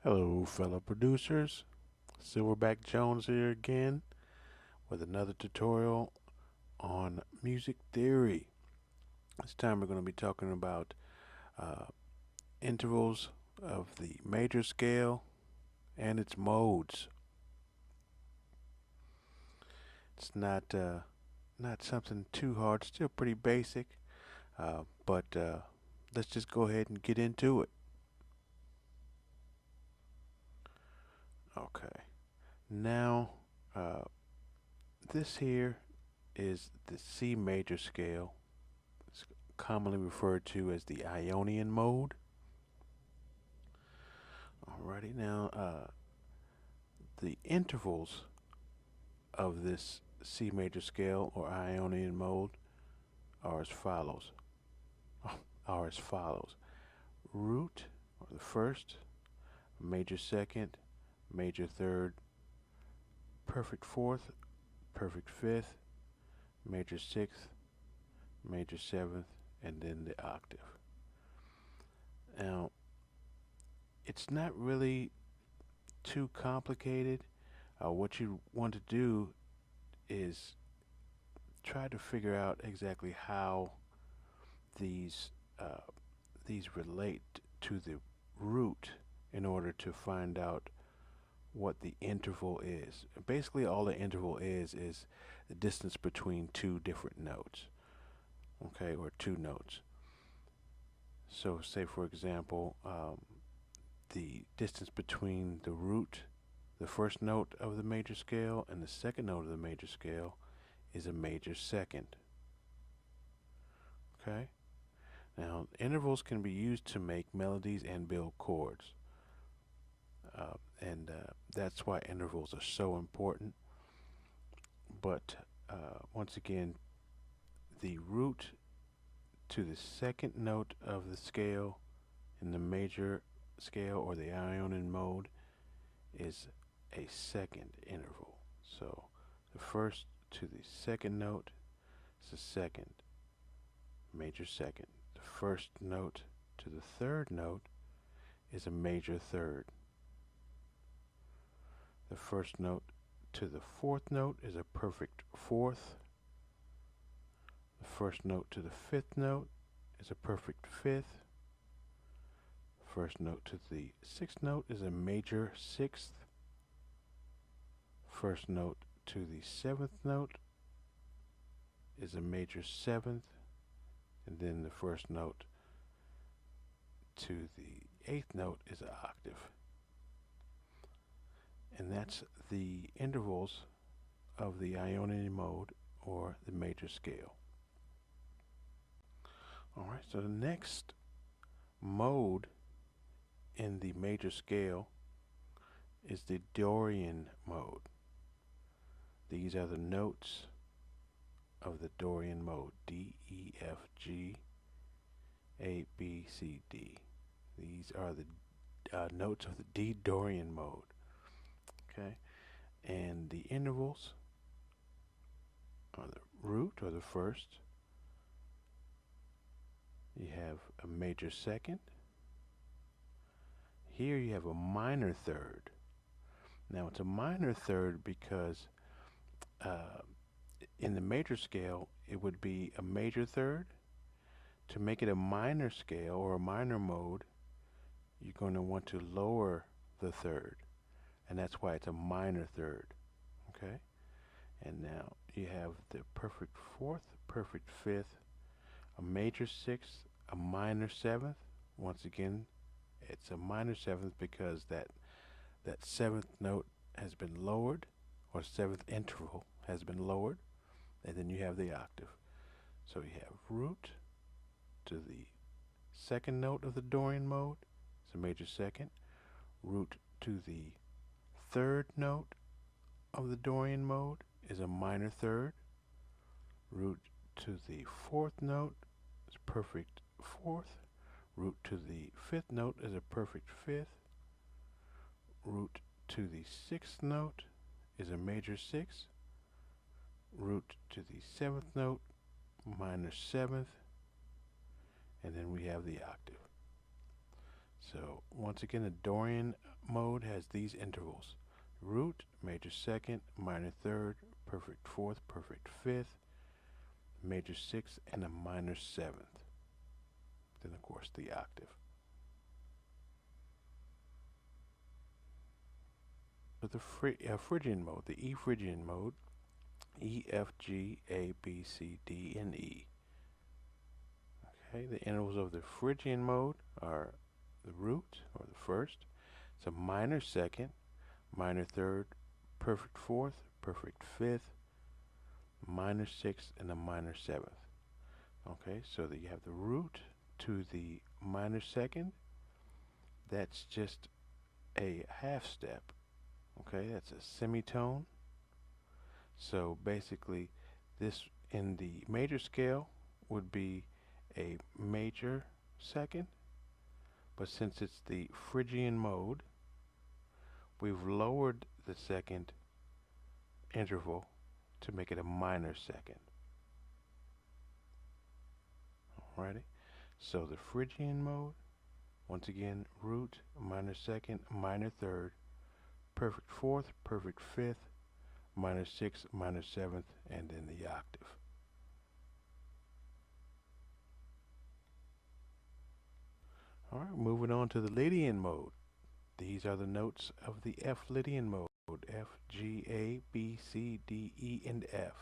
Hello, fellow producers. Silverback Jones here again with another tutorial on music theory. This time we're going to be talking about uh, intervals of the major scale and its modes. It's not something too hard, still pretty basic, but let's just go ahead and get into it. Okay, now uh, this here is the C major scale. It's commonly referred to as the Ionian Mode. Alrighty, now the intervals of this C major scale or Ionian Mode are as follows. Are as follows: root, or the first, major second, major third, perfect fourth, perfect fifth, major sixth, major seventh, and then the octave. Now, it's not really too complicated. What you want to do is try to figure out exactly how these uh, these relate to the root in order to find out what the interval is. Basically, all the interval is the distance between two different notes, okay, or two notes. So, say for example, the distance between the root, the first note of the major scale, and the second note of the major scale is a major second. Okay? Now, intervals can be used to make melodies and build chords. And that's why intervals are so important. But once again, the root to the second note of the scale in the major scale or the Ionian mode is a second interval. So the first to the second note is a second, major second. The first note to the third note is a major third. The first note to the fourth note is a perfect fourth. The first note to the fifth note is a perfect fifth. First note to the sixth note is a major sixth. First note to the seventh note is a major seventh. And then the first note to the eighth note is an octave. And that's the intervals of the Ionian mode or the major scale. Alright, so the next mode in the major scale is the Dorian mode. These are the notes of the Dorian mode: D, E, F, G, A, B, C, D. These are the notes of the D Dorian mode. Okay, and the intervals are the root or the first. You have a major second. Here you have a minor third. Now it's a minor third because in the major scale it would be a major third. To make it a minor scale or a minor mode, you're going to want to lower the third, and that's why it's a minor third. Okay, and now you have the perfect fourth, perfect fifth, a major sixth, a minor seventh. Once again, it's a minor seventh because that seventh note has been lowered, or seventh interval has been lowered, and then you have the octave. So you have root to the second note of the Dorian mode, it's a major second. Root to the third note of the Dorian mode is a minor third. Root to the fourth note is perfect fourth. Root to the fifth note is a perfect fifth. Root to the sixth note is a major sixth. Root to the seventh note, minor seventh. And then we have the octave. So once again, the Dorian mode has these intervals: root, major second, minor third, perfect fourth, perfect fifth, major sixth, and a minor seventh. Then of course the octave. But the Phrygian mode, the E Phrygian mode, E, F, G, A, B, C, D, and E. Okay, the intervals of the Phrygian mode are the root, or the first. It's a minor second, minor third, perfect fourth, perfect fifth, minor sixth, and a minor seventh. Okay, so that you have the root to the minor second. That's just a half step. Okay, that's a semitone. So basically, this in the major scale would be a major second, but since it's the Phrygian mode, we've lowered the second interval to make it a minor second. Alrighty, so the Phrygian mode, once again, root, minor second, minor third, perfect fourth, perfect fifth, minor sixth, minor seventh, and then the octave. Alright, moving on to the Lydian mode. These are the notes of the F Lydian mode: F, G, A, B, C, D, E, and F.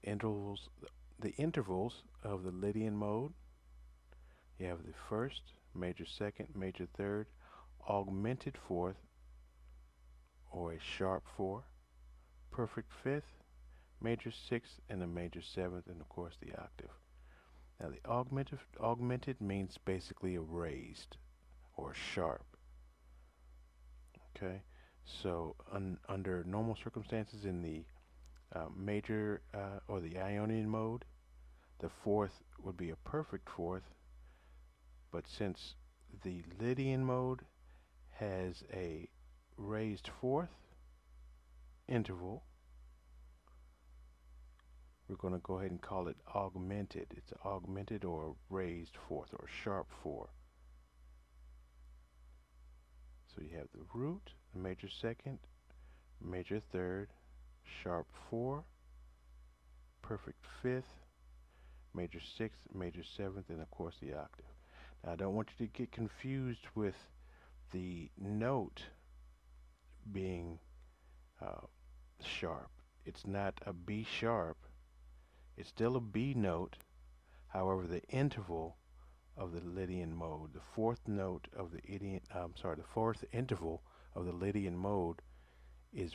The intervals of the Lydian mode, you have the first, major second, major third, augmented fourth, or a sharp four, perfect fifth, major sixth, and a major seventh, and of course the octave. Now the augmented means basically a raised or sharp. Okay, so under normal circumstances in the major or the Ionian mode, the fourth would be a perfect fourth, but since the Lydian mode has a raised fourth interval, we're going to go ahead and call it augmented. It's an augmented or raised fourth or sharp four. So you have the root, the major second, major third, sharp four, perfect fifth, major sixth, major seventh, and of course the octave. Now I don't want you to get confused with the note being sharp. It's not a B sharp. It's still a B note. However, the interval of the Lydian mode, the fourth note of the the fourth interval of the Lydian mode is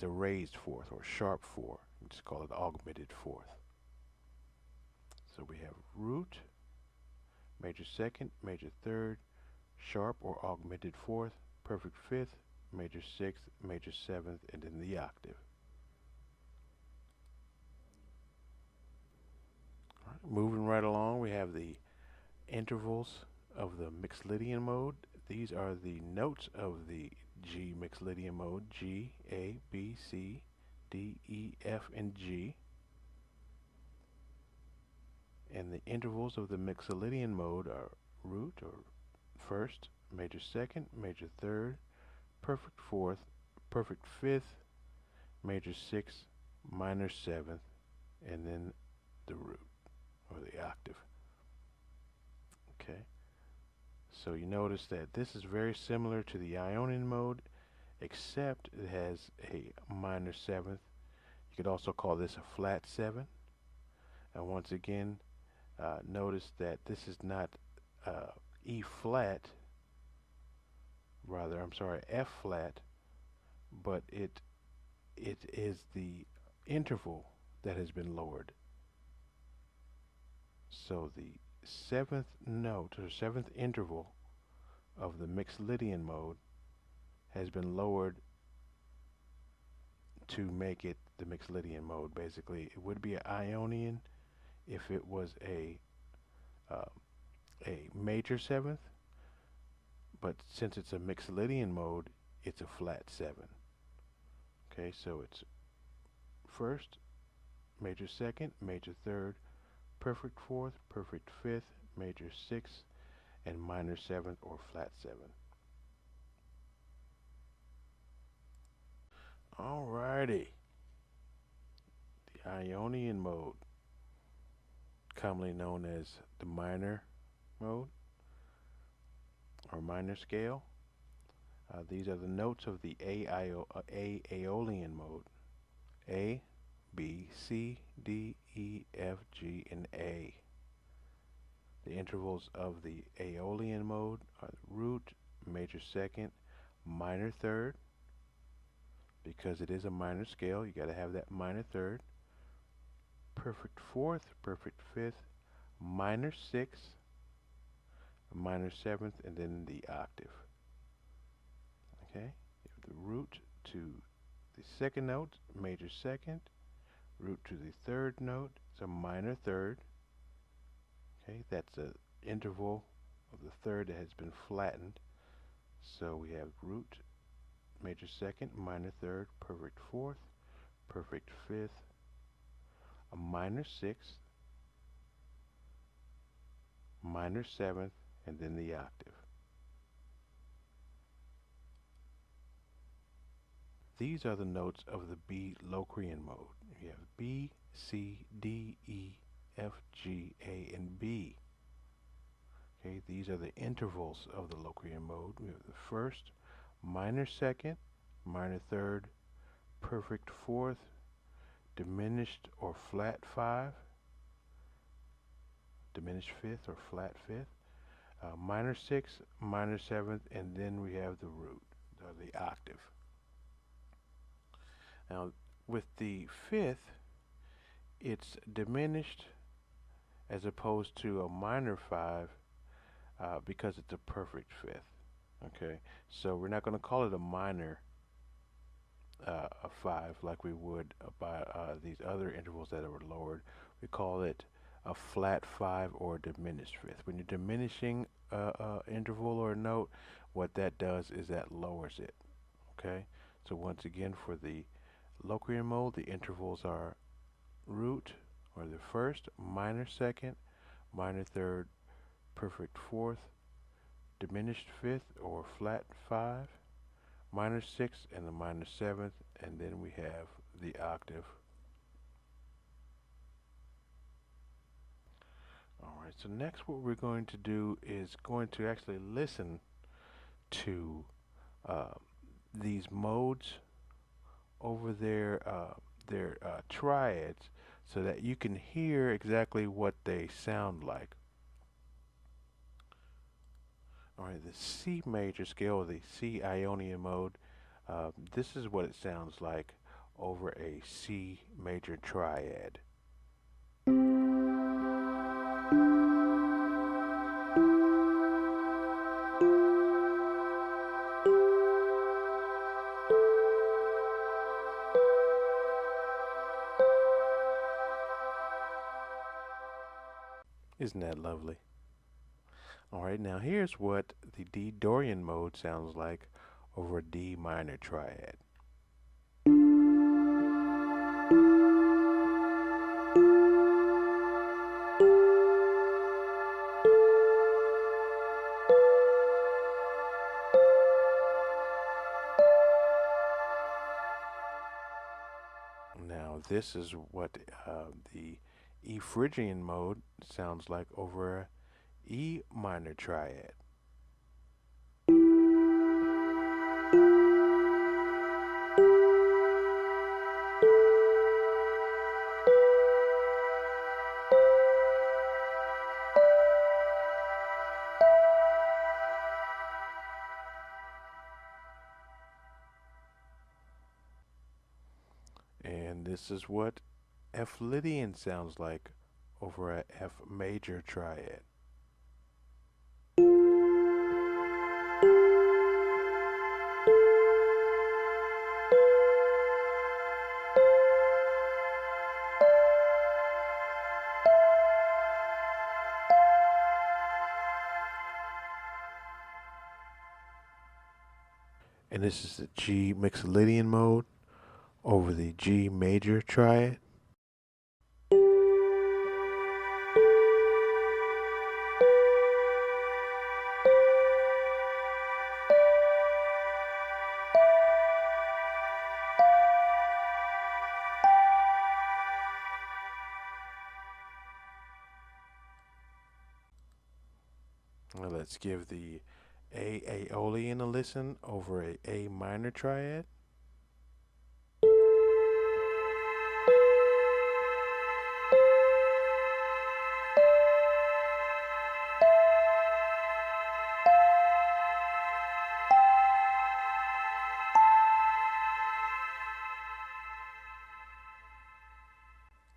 a raised fourth or sharp four. We just call it augmented fourth. So we have root, major second, major third, sharp or augmented fourth, perfect fifth, major sixth, major seventh, and then the octave. All right, moving right along, we have the intervals of the Mixolydian mode. These are the notes of the G Mixolydian mode: G, A, B, C, D, E, F, and G. And the intervals of the Mixolydian mode are root or first, major second, major third, perfect fourth, perfect fifth, major sixth, minor seventh, and then the root or the octave. Okay, so you notice that this is very similar to the Ionian mode, except it has a minor seventh. You could also call this a flat seven. And once again, notice that this is not E flat, rather, I'm sorry, F flat, but it is the interval that has been lowered. So the seventh note or seventh interval of the Mixolydian mode has been lowered to make it the Mixolydian mode. Basically, it would be an Ionian if it was a major seventh, but since it's a Mixolydian mode, it's a flat seven. Okay, so it's first, major second, major third, perfect fourth, perfect fifth, major sixth, and minor 7th or flat 7. Alrighty, the Ionian Mode, commonly known as the minor mode or minor scale. These are the notes of the Aeolian mode. A, B, C, D, E, F, G, and A. The intervals of the Aeolian mode are root, major second, minor third. Because it is a minor scale, you got to have that minor third, perfect fourth, perfect fifth, minor sixth, minor seventh, and then the octave. Okay, you have the root to the second note, major second, root to the third note, it's a minor third. Okay, that's an interval of the third that has been flattened. So we have root, major second, minor third, perfect fourth, perfect fifth, a minor sixth, minor seventh, and then the octave. These are the notes of the B Locrian mode. You have B, C, D, E, F, G, A, and B. Okay, these are the intervals of the Locrian mode. We have the first, minor second, minor third, perfect fourth, diminished or flat 5, diminished fifth or flat fifth, minor 6th, minor 7th, and then we have the root, the octave. Now, with the fifth, it's diminished as opposed to a minor 5 because it's a perfect fifth. Okay, so we're not going to call it a minor a 5 like we would by these other intervals that are lowered. We call it a flat 5 or a diminished fifth. When you're diminishing interval or a note, what that does is that lowers it. Okay, so once again, for the Locrian mode, the intervals are root or the first, minor second, minor third, perfect fourth, diminished fifth or flat 5, minor 6th, and the minor 7th, and then we have the octave. Alright, so next what we're going to do is going to actually listen to these modes over their triads so that you can hear exactly what they sound like. Alright, the C major scale, the C Ionian mode, this is what it sounds like over a C major triad. Isn't that lovely? Alright, now here's what the D Dorian mode sounds like over a D minor triad. Now this is what the E Phrygian mode sounds like over a E minor triad. And this is what F Lydian sounds like over a F major triad. And this is the G Mixolydian mode over the G major triad. Let's give the A Aeolian a listen over a A minor triad.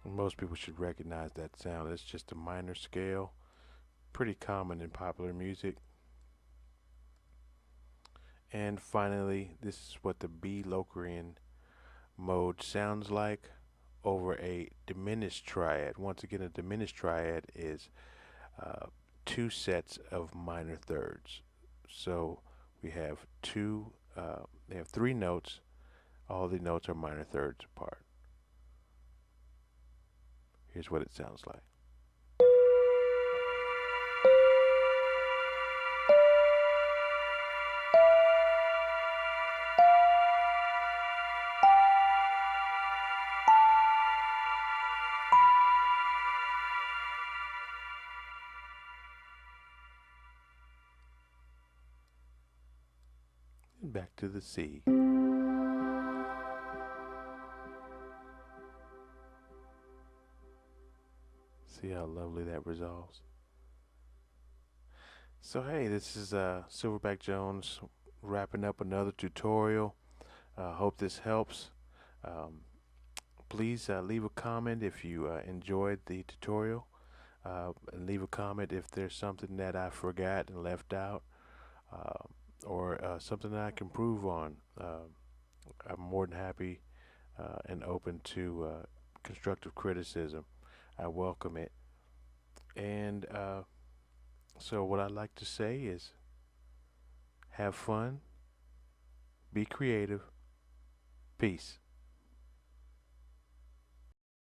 Most people should recognize that sound. It's just a minor scale, pretty common in popular music. And finally, this is what the B Locrian mode sounds like over a diminished triad. Once again, a diminished triad is uh, two sets of minor thirds. So we have they have three notes. All the notes are minor thirds apart. Here's what it sounds like. And back to the C. See how lovely that resolves. So hey, this is Silverback Jones wrapping up another tutorial. Hope this helps. Um, Please leave a comment if you enjoyed the tutorial, and leave a comment if there's something that I forgot and left out, uh, or something that I can improve on. I'm more than happy and open to constructive criticism. I welcome it. And so what I'd like to say is have fun, be creative, peace.